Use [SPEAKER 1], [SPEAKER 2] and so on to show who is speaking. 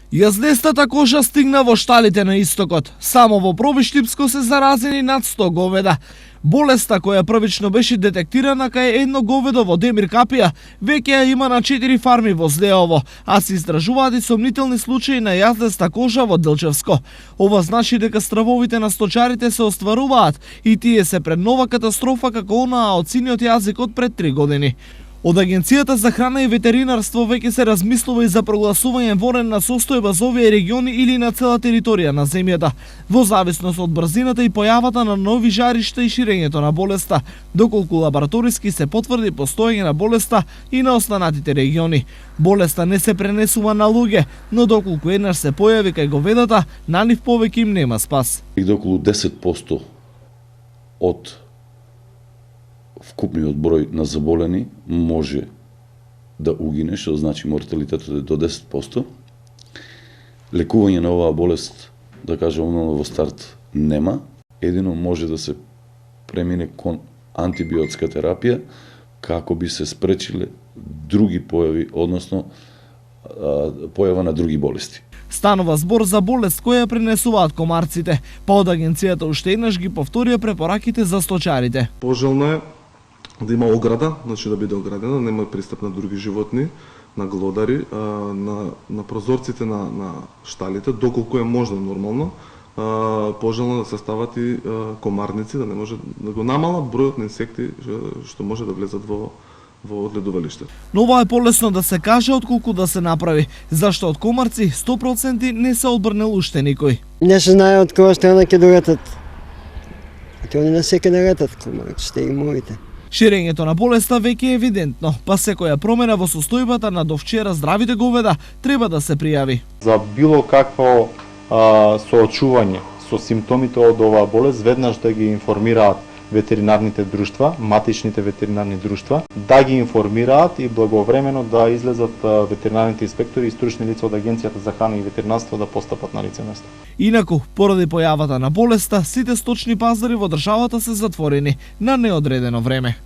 [SPEAKER 1] Јазнестата кожа стигна во шталите на истокот. Само во Пробиштипско се заразени над 100 говеда. Болеста која првично беше детектирана кај едно говедо во Демир Капија, веќе ја има на 4 фарми во Злеово, а се истражуваат и сомнителни случаи на јазнеста кожа во Делчевско. Ова значи дека стравовите на сточарите се остваруваат и тие се пред нова катастрофа како онаа од синиот јазик од пред 3 години. Од Агенцијата за храна и ветеринарство веќе се размислува и за прогласување вонена состојба за овие региони или на цела територија на земјата, во зависност од брзината и појавата на нови жаришта и ширењето на болеста, доколку лабораториски се потврди постоење на болеста и на останатите региони. Болеста не се пренесува на луѓе, но доколку еднаш се појави кај говедата, на нив повеќе им нема спас.
[SPEAKER 2] И околу 10% од вкупниот број на заболени може да угине, што значи морталитетот е до 10%. Лекување на оваа болест, да кажем, во старт нема. Едино може да се премине кон антибиотска терапија, како би се спречиле други појави, односно појава на други болести.
[SPEAKER 1] Станува збор за болест која пренесуваат комарците, па од агенцијата уште еднаш ги повторија препораките за сточарите.
[SPEAKER 3] Пожелно е да има ограда, значи да биде оградена, нема пристап на други животни, на глодари, на прозорците на шталите, доколку е можно нормално. Пожелно да се стават и комарници, да не може да го намалат бројот на инсекти што може да влезат во одледувалиште.
[SPEAKER 1] Но ова е полесно да се каже отколку да се направи, зашто од комарци 100% не се одбрнел уште никој.
[SPEAKER 4] Не се знае од која страна ќе долетат. Те они на секаде летат комарците и моите.
[SPEAKER 1] Ширењето на болеста веќе е евидентно, па секоја промена во состојбата на довчера здравите говеда треба да се пријави.
[SPEAKER 5] За било какво соочување со симптомите од оваа болест, веднаш да ги информираат ветеринарните друштва, матичните ветеринарни друштва, да ги информираат и благовремено да излезат ветеринарните инспектори и стручни лица од Агенцијата за храна и ветеринарство да постапат на лице место.
[SPEAKER 1] Инаку, поради појавата на болеста, сите сточни пазари во државата се затворени на неодредено време.